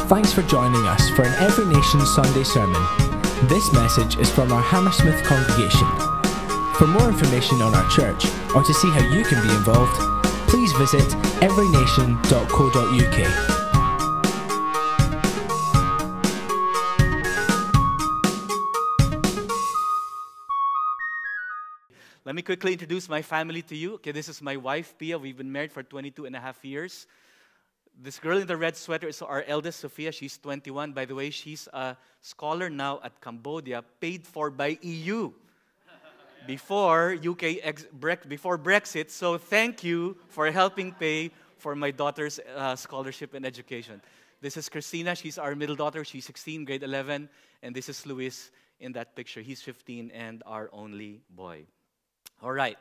Thanks for joining us for an Every Nation Sunday sermon. This message is from our Hammersmith congregation. For more information on our church or to see how you can be involved, please visit everynation.co.uk. Let me quickly introduce my family to you. Okay, this is my wife, Pia. We've been married for 22 and a half years. This girl in the red sweater is our eldest, Sophia. She's 21. By the way, she's a scholar now at Cambodia, paid for by EU before Brexit. So thank you for helping pay for my daughter's scholarship and education. This is Christina. She's our middle daughter. She's 16, grade 11. And this is Luis in that picture. He's 15 and our only boy. All right.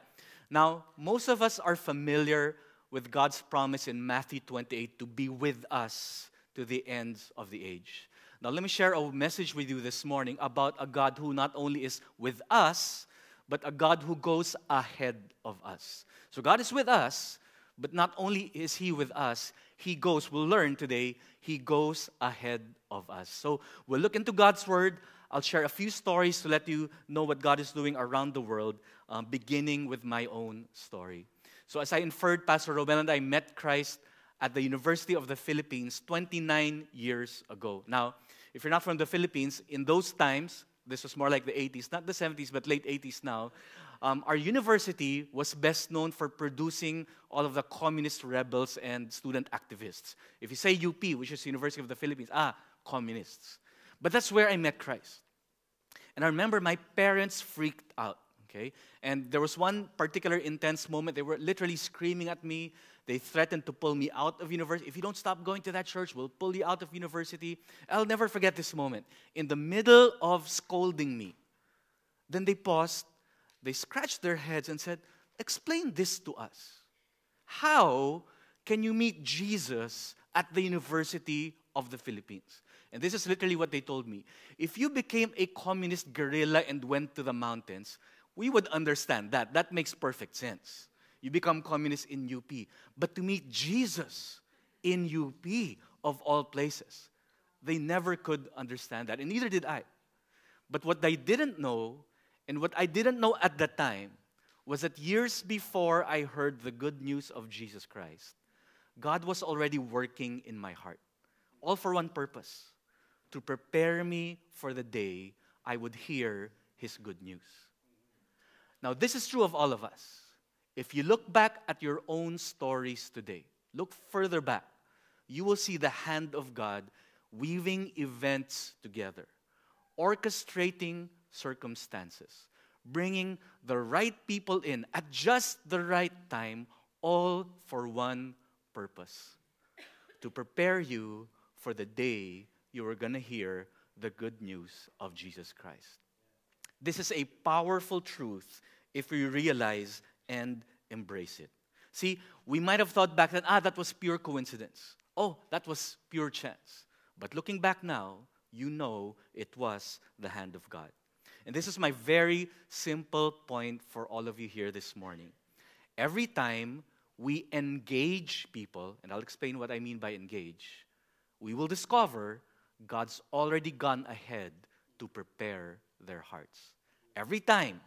Now, most of us are familiar with God's promise in Matthew 28 to be with us to the ends of the age. Now, let me share a message with you this morning about a God who not only is with us, but a God who goes ahead of us. So God is with us, but not only is He with us, we'll learn today, He goes ahead of us. So we'll look into God's Word. I'll share a few stories to let you know what God is doing around the world, beginning with my own story. So as I inferred, Pastor Romel and I met Christ at the University of the Philippines 29 years ago. Now, if you're not from the Philippines, in those times, this was more like the 80s, not the 70s, but late 80s now, our university was best known for producing all of the communist rebels and student activists. If you say UP, which is University of the Philippines, communists. But that's where I met Christ. And I remember my parents freaked out. Okay? And there was one particular intense moment. They were literally screaming at me. They threatened to pull me out of university. If you don't stop going to that church, we'll pull you out of university. I'll never forget this moment. In the middle of scolding me, then they paused, they scratched their heads and said, "Explain this to us. How can you meet Jesus at the University of the Philippines?" And this is literally what they told me. If you became a communist guerrilla and went to the mountains, we would understand that. That makes perfect sense. You become communist in UP. But to meet Jesus in UP, of all places, they never could understand that. And neither did I. But what they didn't know, and what I didn't know at the time, was that years before I heard the good news of Jesus Christ, God was already working in my heart. All for one purpose: to prepare me for the day I would hear His good news. Now, this is true of all of us. If you look back at your own stories today, look further back, you will see the hand of God weaving events together, orchestrating circumstances, bringing the right people in at just the right time, all for one purpose: to prepare you for the day you are going to hear the good news of Jesus Christ. This is a powerful truth if we realize and embrace it. See, we might have thought back then, that was pure coincidence. Oh, that was pure chance. But looking back now, you know it was the hand of God. And this is my very simple point for all of you here this morning. Every time we engage people, and I'll explain what I mean by engage, we will discover God's already gone ahead to prepare their hearts. Every time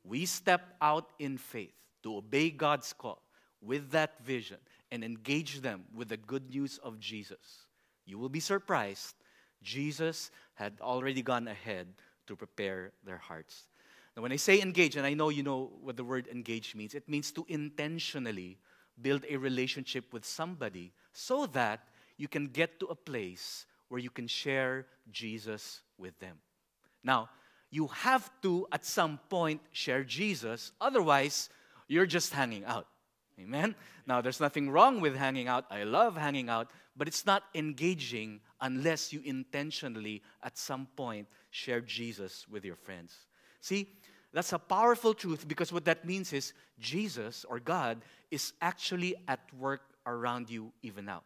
we step out in faith to obey God's call with that vision and engage them with the good news of Jesus, you will be surprised. Jesus had already gone ahead to prepare their hearts. Now, when I say engage, and I know you know what the word engage means, it means to intentionally build a relationship with somebody so that you can get to a place where you can share Jesus with them. Now, you have to, at some point, share Jesus. Otherwise, you're just hanging out. Amen? Now, there's nothing wrong with hanging out. I love hanging out. But it's not engaging unless you intentionally, at some point, share Jesus with your friends. See, that's a powerful truth, because what that means is Jesus, or God, is actually at work around you even now.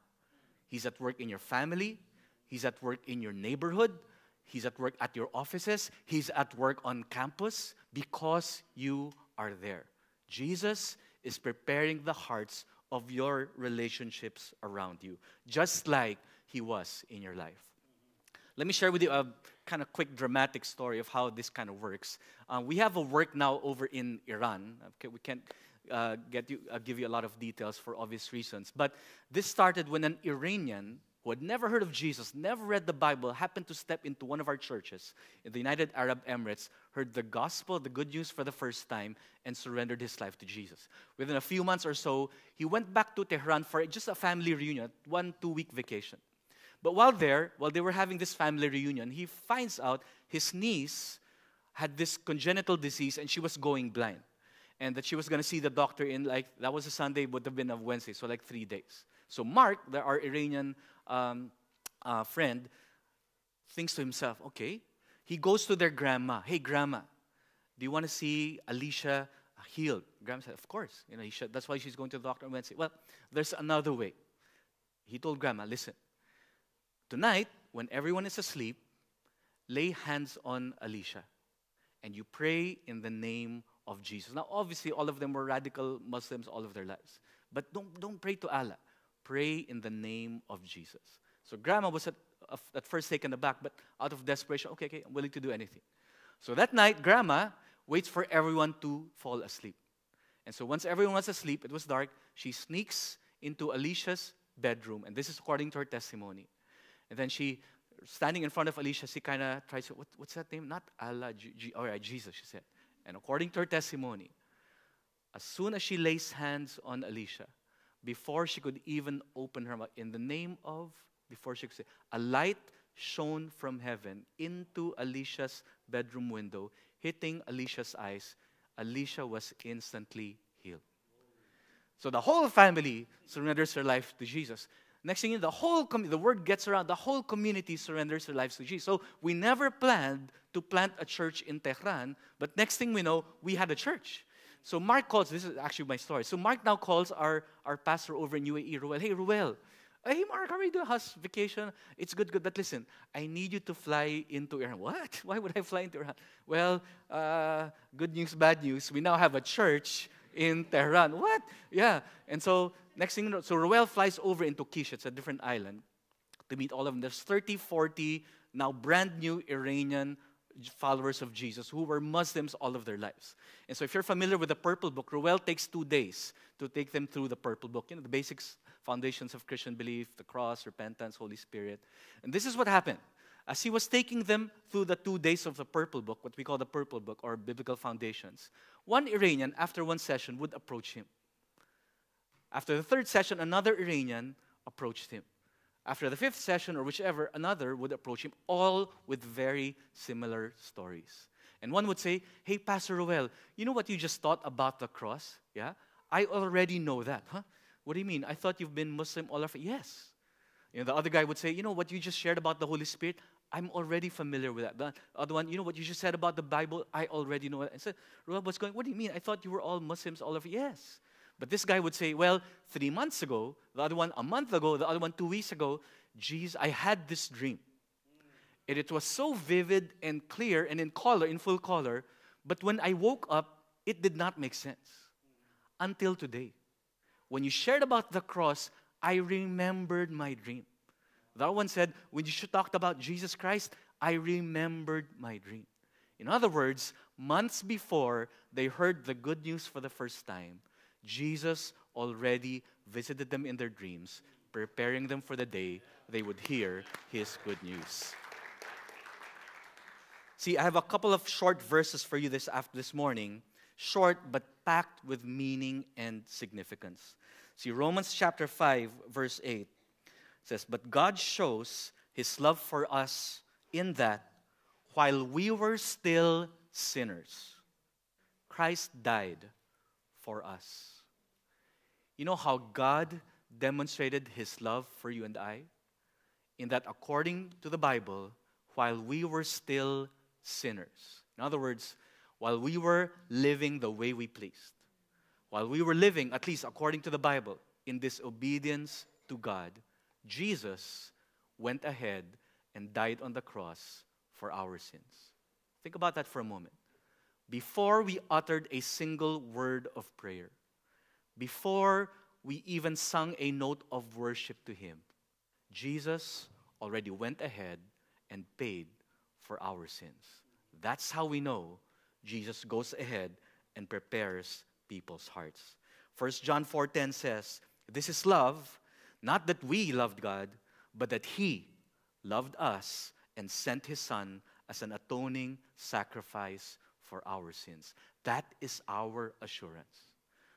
He's at work in your family. He's at work in your neighborhood. He's at work at your offices. He's at work on campus because you are there. Jesus is preparing the hearts of your relationships around you, just like He was in your life. Let me share with you a kind of quick dramatic story of how this kind of works. We have a work now over in Iran. Okay, we can't give you a lot of details for obvious reasons. But this started when an Iranian who had never heard of Jesus, never read the Bible, happened to step into one of our churches in the United Arab Emirates, heard the gospel, the good news for the first time, and surrendered his life to Jesus. Within a few months or so, he went back to Tehran for just a family reunion, 1-2 week vacation. But while they were having this family reunion, he finds out his niece had this congenital disease and she was going blind. And that she was going to see the doctor in, that was a Sunday, would have been a Wednesday, so 3 days. So Mark, our Iranian friend, thinks to himself, okay, he goes to their grandma. Hey, grandma, do you want to see Alicia healed? Grandma said, of course. He should. That's why she's going to the doctor on Wednesday. Well, there's another way. He told grandma, listen, tonight, when everyone is asleep, lay hands on Alicia and you pray in the name of Jesus. Now, obviously, all of them were radical Muslims all of their lives. But don't pray to Allah. Pray in the name of Jesus. So grandma was at first taken aback, but out of desperation, okay, I'm willing to do anything. So that night, grandma waits for everyone to fall asleep. And so once everyone was asleep, it was dark, she sneaks into Alicia's bedroom, and this is according to her testimony. And then she, standing in front of Alicia, she kind of tries to, what's that name? Not Allah, all right, Jesus, she said. And according to her testimony, as soon as she lays hands on Alicia, before she could even open her mouth, in the name of, before she could say, a light shone from heaven into Alicia's bedroom window, hitting Alicia's eyes. Alicia was instantly healed. So the whole family surrenders their life to Jesus. Next thing you know, the word gets around, the whole community surrenders their lives to Jesus. So we never planned to plant a church in Tehran, but next thing we know, we had a church. So Mark calls, this is actually my story. So Mark now calls our pastor over in UAE, Ruel. Hey, Ruel. Hey, Mark, how are you doing? How's vacation? It's good. But listen, I need you to fly into Iran. What? Why would I fly into Iran? Well, good news, bad news. We now have a church in Tehran. What? Yeah. And so next thing you know, so Ruel flies over into Kish. It's a different island to meet all of them. There's 30, 40 now brand new Iranian followers of Jesus who were Muslims all of their lives. And so if you're familiar with the Purple Book, Ruel takes 2 days to take them through the Purple Book. The basics, foundations of Christian belief, the cross, repentance, Holy Spirit. And this is what happened. As he was taking them through the 2 days of the Purple Book, what we call the Purple Book or Biblical Foundations, one Iranian, after one session, would approach him. After the 3rd session, another Iranian approached him. After the 5th session, or whichever, another would approach him, all with very similar stories. And one would say, hey, Pastor Ruel, you know what you just taught about the cross? Yeah? I already know that. Huh? What do you mean? I thought you've been Muslim all of it. Yes. The other guy would say, you know what you just shared about the Holy Spirit? I'm already familiar with that. The other one, you know what you just said about the Bible? I already know it. I said, Ruel, what's going on? What do you mean? I thought you were all Muslims all of it. Yes. But this guy would say, well, 3 months ago, the other one a month ago, the other one 2 weeks ago, geez, I had this dream. And it was so vivid and clear and in color, in full color, but when I woke up, it did not make sense. Until today. When you shared about the cross, I remembered my dream. The other one said, when you talked about Jesus Christ, I remembered my dream. In other words, months before they heard the good news for the first time, Jesus already visited them in their dreams, preparing them for the day they would hear His good news. See, I have a couple of short verses for you this morning, short but packed with meaning and significance. See, Romans chapter 5, verse 8 says, but God shows His love for us in that while we were still sinners, Christ died for us. You know how God demonstrated His love for you and I? In that according to the Bible, while we were still sinners. In other words, while we were living the way we pleased, while we were living, at least according to the Bible, in disobedience to God, Jesus went ahead and died on the cross for our sins. Think about that for a moment. Before we uttered a single word of prayer, before we even sung a note of worship to Him. Jesus already went ahead and paid for our sins. That's how we know Jesus goes ahead and prepares people's hearts. 1 John 4:10 says, "This is love, not that we loved God, but that He loved us and sent His Son as an atoning sacrifice for our sins." That is our assurance.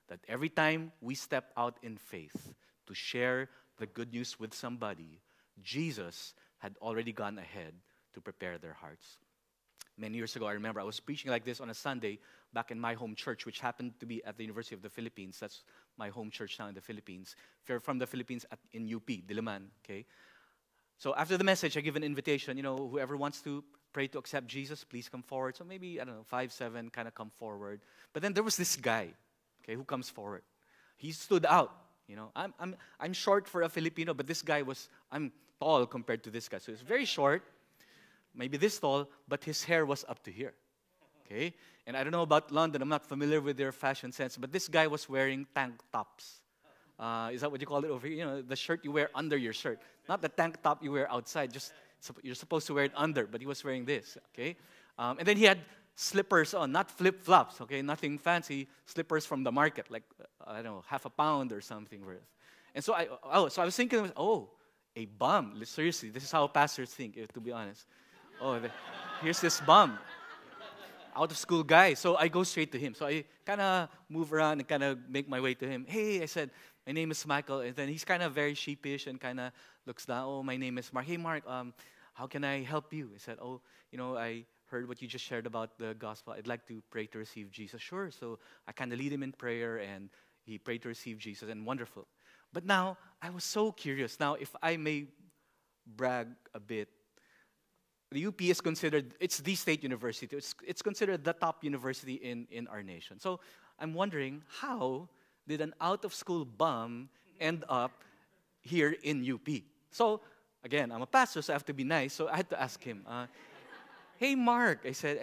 That every time we step out in faith to share the good news with somebody, Jesus had already gone ahead to prepare their hearts. Many years ago, I remember I was preaching like this on a Sunday back in my home church, which happened to be at the University of the Philippines. That's my home church now in the Philippines. If you're from the Philippines, in UP, Diliman, okay? So after the message, I give an invitation, whoever wants to pray to accept Jesus, please come forward. So maybe, 5, 7, kind of come forward. But then there was this guy, okay, who comes forward. He stood out, I'm short for a Filipino, but this guy I'm tall compared to this guy. So he's very short, maybe this tall, but his hair was up to here, okay? And I don't know about London, I'm not familiar with their fashion sense, but this guy was wearing tank tops. Is that what you call it over here? The shirt you wear under your shirt. Not the tank top you wear outside, just you're supposed to wear it under, but he was wearing this, okay? And then he had slippers on, not flip-flops, okay? Nothing fancy, slippers from the market, like, I don't know, half a pound or something worth. And so I was thinking, a bum. Seriously, this is how pastors think, to be honest. Here's this bum, out-of-school guy. So I go straight to him. So I kind of move around and kind of make my way to him. Hey, I said, my name is Michael. And then he's kind of very sheepish and kind of looks down. Oh, my name is Mark. Hey, Mark, how can I help you? I said, I heard what you just shared about the gospel. I'd like to pray to receive Jesus. Sure. So I kind of lead him in prayer, and he prayed to receive Jesus, and wonderful. But now, I was so curious. Now, if I may brag a bit, the UP is considered, it's the state university. It's considered the top university in our nation. So I'm wondering, how did an out-of-school bum end up here in UP? So, again, I'm a pastor, so I have to be nice. So I had to ask him, hey, Mark, I said,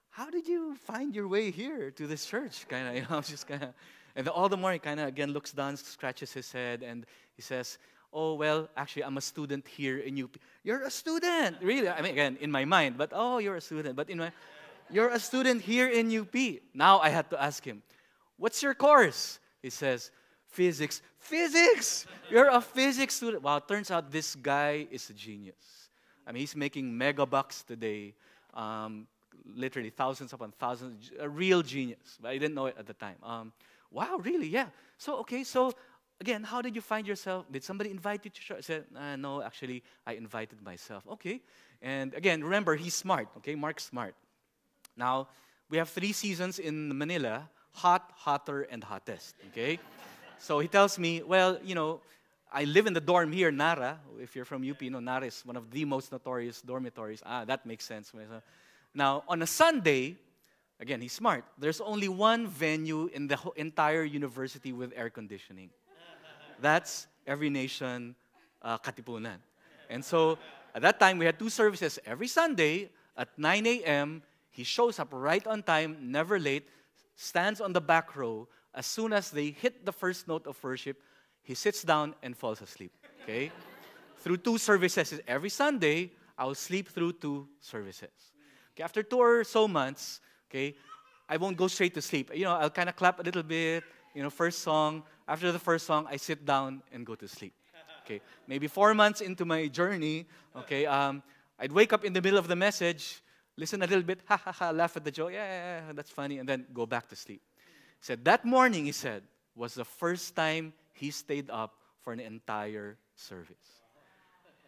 how did you find your way here to this church? Just kind of, and all the more he kind of, again, looks down, scratches his head, and he says, oh, well, actually, I'm a student here in UP. You're a student? Really? I mean, again, in my mind, but, you're a student. But you're a student here in UP. Now I had to ask him, what's your course? He says, physics. Physics? You're a physics student? Wow, turns out this guy is a genius. I mean, he's making mega bucks today, literally thousands upon thousands, a real genius. But I didn't know it at the time. Wow, really? Yeah. So, again, how did you find yourself? Did somebody invite you to church? I said, no, actually, I invited myself. Okay. And again, remember, he's smart. Okay, Mark's smart. Now, we have 3 seasons in Manila: hot, hotter, and hottest. Okay. So he tells me, well, I live in the dorm here, Nara. If you're from UP, Nara is one of the most notorious dormitories. That makes sense. Now, on a Sunday, again, he's smart. There's only one venue in the entire university with air conditioning. That's Every Nation Katipunan. And so, at that time, we had 2 services every Sunday at 9 a.m. He shows up right on time, never late, stands on the back row. As soon as they hit the first note of worship, he sits down and falls asleep. Okay? Through 2 services every Sunday, I'll sleep through 2 services. Okay, after 2 or so months, okay, I won't go straight to sleep. I'll kind of clap a little bit, first song. After the first song, I sit down and go to sleep. Okay, maybe 4 months into my journey, okay, I'd wake up in the middle of the message, listen a little bit, ha ha ha, laugh at the joke, yeah, that's funny, and then go back to sleep. He said, that morning, he said, was the first time he stayed up for an entire service.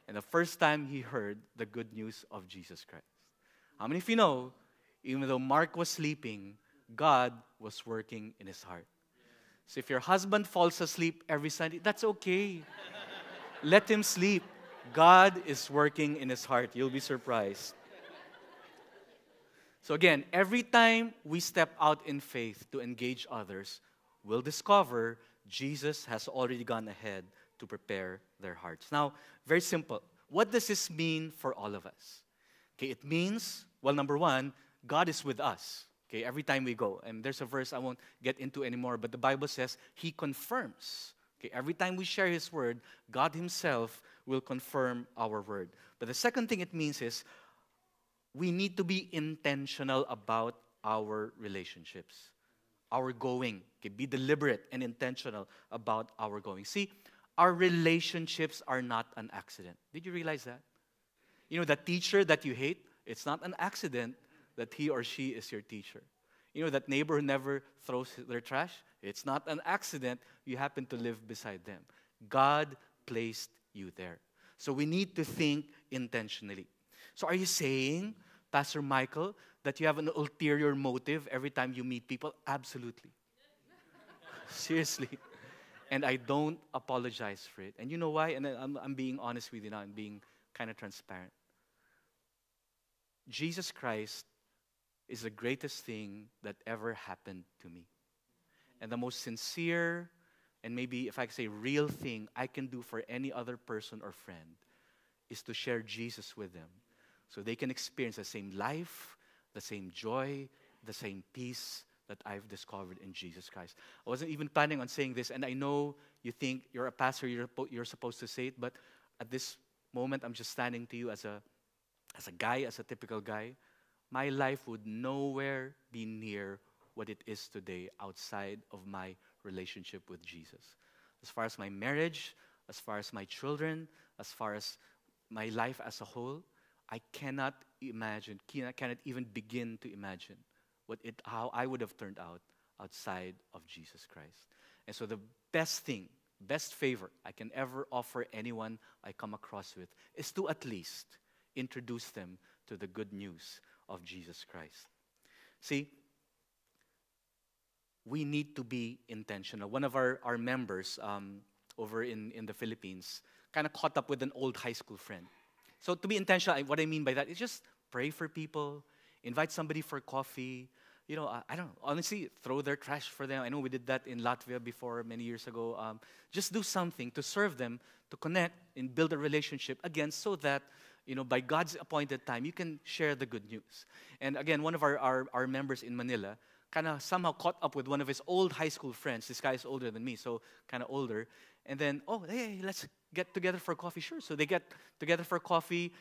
And the first time he heard the good news of Jesus Christ. How many of you know, even though Mark was sleeping, God was working in his heart? So if your husband falls asleep every Sunday, that's okay. Let him sleep. God is working in his heart. You'll be surprised. So again, every time we step out in faith to engage others, we'll discover Jesus has already gone ahead to prepare their hearts. Now, very simple. What does this mean for all of us? Okay, it means, well, number one, God is with us. Okay, every time we go. And there's a verse I won't get into anymore, but the Bible says He confirms. Okay, every time we share His word, God Himself will confirm our word. But the second thing it means is we need to be intentional about our relationships, our going. Okay, be deliberate and intentional about our going. See, our relationships are not an accident. Did you realize that? You know, that teacher that you hate, it's not an accident that he or she is your teacher. You know, that neighbor who never throws their trash, it's not an accident you happen to live beside them. God placed you there. So we need to think intentionally. So are you saying, Pastor Michael, that you have an ulterior motive every time you meet people? Absolutely. Seriously. And I don't apologize for it. And you know why? And I'm being honest with you now. I'm being kind of transparent. Jesus Christ is the greatest thing that ever happened to me. And the most sincere, and maybe if I could say real thing I can do for any other person or friend is to share Jesus with them so they can experience the same life, the same joy, the same peace that I've discovered in Jesus Christ. I wasn't even planning on saying this, and I know you think you're a pastor, you're supposed to say it, but at this moment, I'm just standing to you as a guy, as a typical guy. My life would nowhere be near what it is today outside of my relationship with Jesus. As far as my marriage, as far as my children, as far as my life as a whole, I cannot imagine, cannot even begin to imagine how I would have turned out outside of Jesus Christ. And so the best thing, best favor I can ever offer anyone I come across with is to at least introduce them to the good news of Jesus Christ. See, we need to be intentional. One of our members over in the Philippines kind of caught up with an old high school friend. So to be intentional, what I mean by that is just pray for people, invite somebody for coffee. You know, I don't know, honestly, throw their trash for them. I know we did that in Latvia before, many years ago. Just do something to serve them, to connect and build a relationship again so that, you know, by God's appointed time, you can share the good news. And again, one of our members in Manila kind of somehow caught up with one of his old high school friends. This guy is older than me, so kind of older. And then, oh, hey, let's get together for coffee. Sure. So they get together for coffee.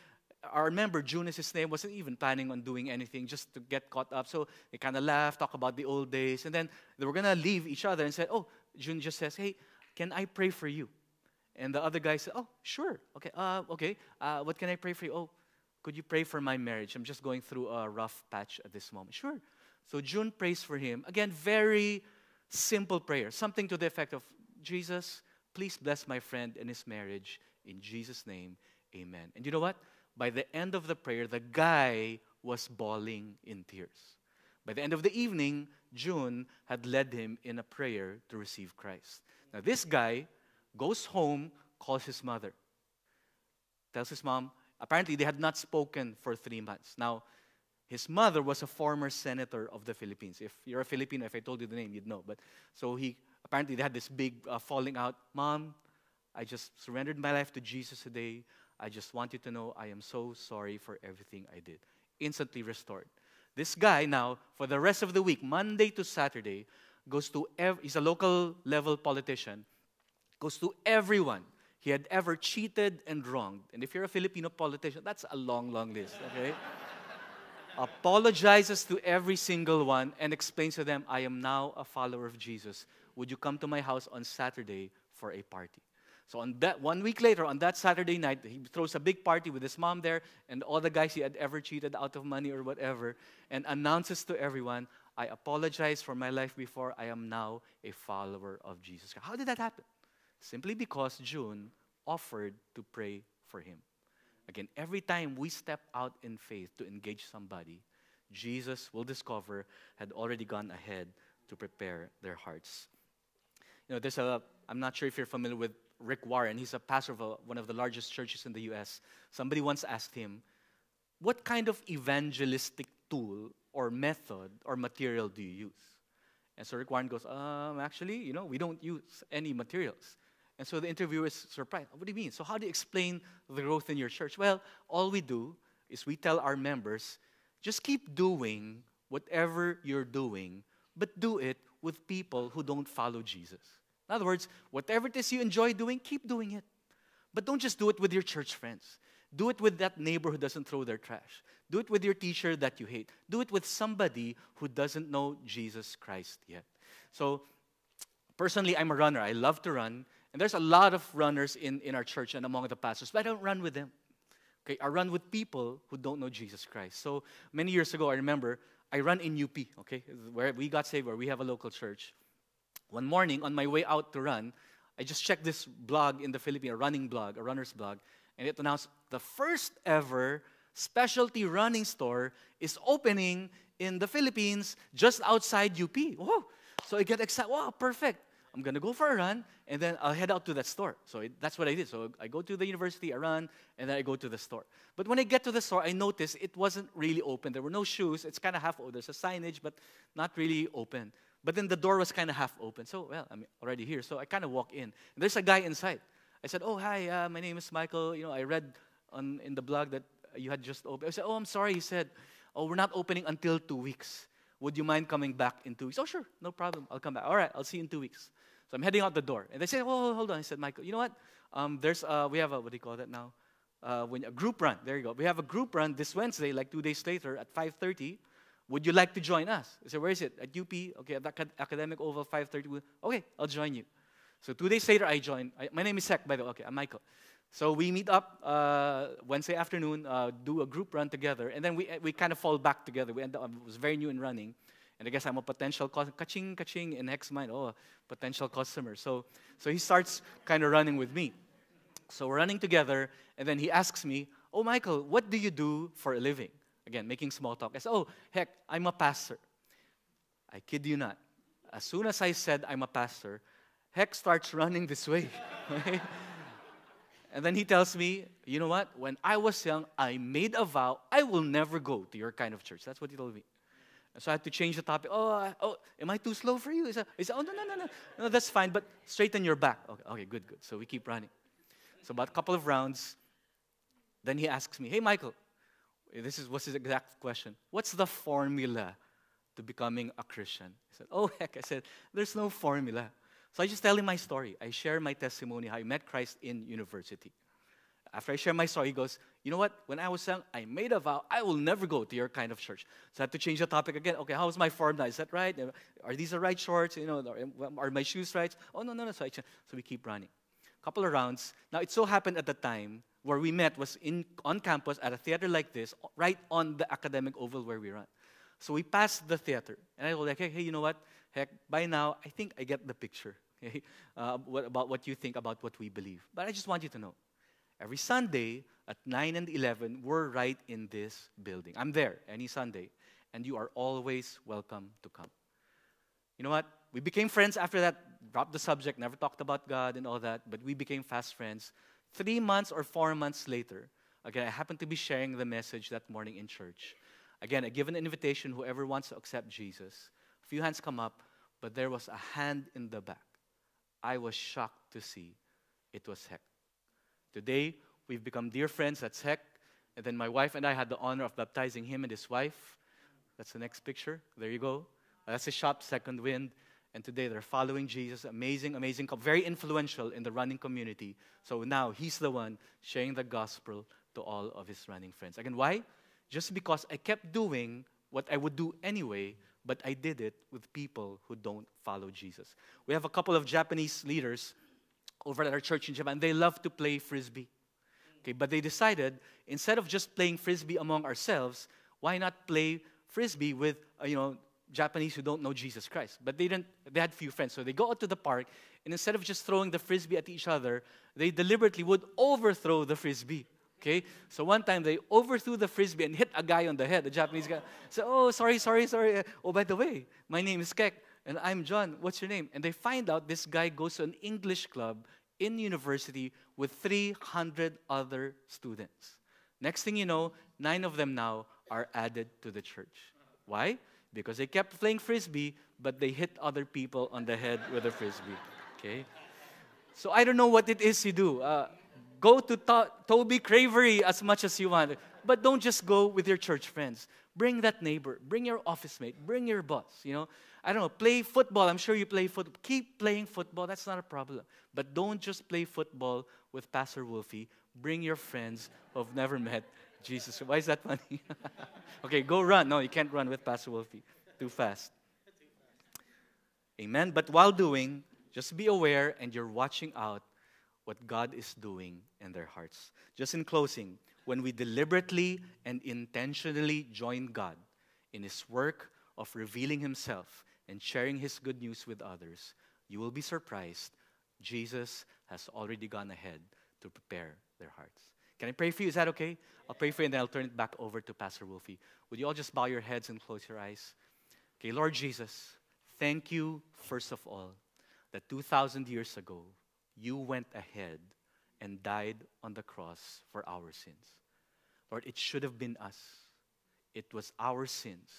Our member, June is his name, wasn't even planning on doing anything, just to get caught up. So they kind of laughed, talk about the old days. And then they were going to leave each other and said, oh, June just says, hey, can I pray for you? And the other guy said, oh, sure. Okay. What can I pray for you? Oh, could you pray for my marriage? I'm just going through a rough patch at this moment. Sure. So June prays for him. Again, very simple prayer. Something to the effect of, Jesus, please bless my friend and his marriage. In Jesus' name, amen. And you know what? By the end of the prayer, the guy was bawling in tears. By the end of the evening, June had led him in a prayer to receive Christ. Now this guy goes home, calls his mother, tells his mom, apparently they had not spoken for 3 months. Now, his mother was a former senator of the Philippines. If you're a Filipino, if I told you the name, you'd know. But so apparently they had this big falling out. Mom, I just surrendered my life to Jesus today. I just want you to know I am so sorry for everything I did. Instantly restored. This guy now, for the rest of the week, Monday to Saturday, goes to he's a local level politician, goes to everyone he had ever cheated and wronged. And if you're a Filipino politician, that's a long, long list, okay? Apologizes to every single one and explains to them, I am now a follower of Jesus. Would you come to my house on Saturday for a party? So on that 1 week later, on that Saturday night, he throws a big party with his mom there and all the guys he had ever cheated out of money or whatever, and announces to everyone, I apologize for my life before. I am now a follower of Jesus. How did that happen? Simply because June offered to pray for him. Again, every time we step out in faith to engage somebody, Jesus, will discover, had already gone ahead to prepare their hearts. You know, I'm not sure if you're familiar with Rick Warren. He's a pastor of one of the largest churches in the U.S. Somebody once asked him, what kind of evangelistic tool or method or material do you use? And so Rick Warren goes, actually, you know, we don't use any materials. And so the interviewer is surprised. What do you mean? So how do you explain the growth in your church? Well, all we do is we tell our members, just keep doing whatever you're doing, but do it with people who don't follow Jesus. In other words, whatever it is you enjoy doing, keep doing it. But don't just do it with your church friends. Do it with that neighbor who doesn't throw their trash. Do it with your teacher that you hate. Do it with somebody who doesn't know Jesus Christ yet. So, personally, I'm a runner. I love to run. And there's a lot of runners in our church and among the pastors, but I don't run with them. Okay, I run with people who don't know Jesus Christ. So, many years ago, I remember, I run in UP, okay, where we got saved, where we have a local church. One morning, on my way out to run, I just checked this blog in the Philippines, a running blog, a runner's blog, and it announced the first ever specialty running store is opening in the Philippines just outside UP. Whoa! So I get excited. Wow, perfect. I'm going to go for a run, and then I'll head out to that store. So that's what I did. So I go to the university, I run, and then I go to the store. But when I get to the store, I noticed it wasn't really open. There were no shoes. It's kind of half open. There's a signage, but not really open. But then the door was kind of half open. So, well, I'm already here. So I kind of walk in. And there's a guy inside. I said, oh, hi, my name is Michael. You know, I read in the blog that you had just opened. I said, oh, I'm sorry. He said, oh, we're not opening until 2 weeks. Would you mind coming back in 2 weeks? Oh, sure, no problem. I'll come back. All right, I'll see you in 2 weeks. So I'm heading out the door. And they said, oh, hold on. I said, Michael, you know what? We have a, what do you call that now? A group run. There you go. We have a group run this Wednesday, like 2 days later at 5:30. Would you like to join us? I said, where is it? At UP? Okay, at the Academic Oval, 5:30. Okay, I'll join you. So 2 days later, I joined. My name is Hek, by the way. Okay, I'm Michael. So we meet up Wednesday afternoon, do a group run together, and then we kind of fall back together. We end up, I was very new in running, and I guess I'm a potential kaching in Hek's mind, potential customer. So he starts kind of running with me. So we're running together, and then he asks me, oh, Michael, what do you do for a living? Again, making small talk. I said, oh, Hek, I'm a pastor. I kid you not. As soon as I said I'm a pastor, Hek starts running this way. And then he tells me, you know what? When I was young, I made a vow, I will never go to your kind of church. That's what he told me. And so I had to change the topic. Oh, am I too slow for you? He said, oh, no. No, that's fine, but straighten your back. Okay, good. So we keep running. So about a couple of rounds, then he asks me, hey, Michael, what's his exact question. What's the formula to becoming a Christian? I said, oh, Hek. I said, there's no formula. So I just tell him my story. I share my testimony, how I met Christ in university. After I share my story, he goes, you know what? When I was young, I made a vow, I will never go to your kind of church. So I had to change the topic again. Okay, how's my form now? Is that right? Are these the right shorts? You know, are my shoes right? Oh, no. So we keep running. A couple of rounds. Now, it so happened at the time where we met was on campus at a theater like this, right on the Academic Oval where we run. So we passed the theater. And I was like, hey, you know what? Hek, by now, I think I get the picture. Okay? About what you think about what we believe. But I just want you to know, every Sunday at 9 and 11, we're right in this building. I'm there any Sunday, and you are always welcome to come. You know what? We became friends after that, dropped the subject, never talked about God and all that, but we became fast friends. 3 months or 4 months later, again, I happened to be sharing the message that morning in church. Again, I give an invitation, whoever wants to accept Jesus. A few hands come up, but there was a hand in the back. I was shocked to see it was Hek. Today, we've become dear friends. That's Hek. And then my wife and I had the honor of baptizing him and his wife. That's the next picture. There you go. That's a shop, Second Wind. And today, they're following Jesus. Amazing, very influential in the running community. So now, he's the one sharing the gospel to all of his running friends. Again, why? Just because I kept doing what I would do anyway, but I did it with people who don't follow Jesus. We have a couple of Japanese leaders over at our church in Japan. They love to play Frisbee. Okay, but they decided, instead of just playing Frisbee among ourselves, why not play Frisbee with, Japanese who don't know Jesus Christ? But they had few friends. So they go out to the park, and instead of just throwing the Frisbee at each other, they deliberately would overthrow the Frisbee. Okay, so one time they overthrew the Frisbee and hit a guy on the head, a Japanese guy. So, oh, sorry. Oh, by the way, my name is Kek, and I'm John. What's your name? And they find out this guy goes to an English club in university with 300 other students. Next thing you know, 9 of them now are added to the church. Why? Because they kept playing Frisbee, but they hit other people on the head with a Frisbee. Okay? So I don't know what it is you do. Go to Toby Cravery as much as you want. But don't just go with your church friends. Bring that neighbor. Bring your office mate. Bring your boss. I don't know, play football. I'm sure you play football. Keep playing football. That's not a problem. But don't just play football with Pastor Wolfie. Bring your friends who have never met Jesus. Why is that funny? Okay, go run. No, you can't run with Pastor Wolfie. Too fast. Amen. But while doing, just be aware and you're watching out what God is doing in their hearts. Just in closing, when we deliberately and intentionally join God in His work of revealing Himself and sharing His good news with others, you will be surprised. Jesus has already gone ahead to prepare their hearts. Can I pray for you? Is that okay? I'll pray for you and then I'll turn it back over to Pastor Wolfie. Would you all just bow your heads and close your eyes? Okay, Lord Jesus, thank you, first of all, that 2,000 years ago, you went ahead and died on the cross for our sins. Lord, it should have been us. It was our sins.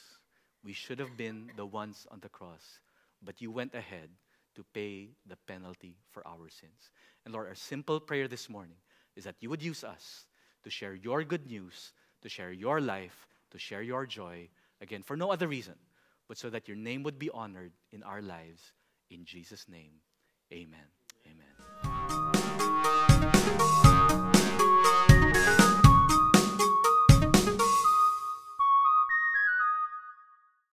We should have been the ones on the cross. But you went ahead to pay the penalty for our sins. And Lord, our simple prayer this morning is that you would use us to share your good news, to share your life, to share your joy, again, for no other reason, but so that your name would be honored in our lives. In Jesus' name, amen. Amen.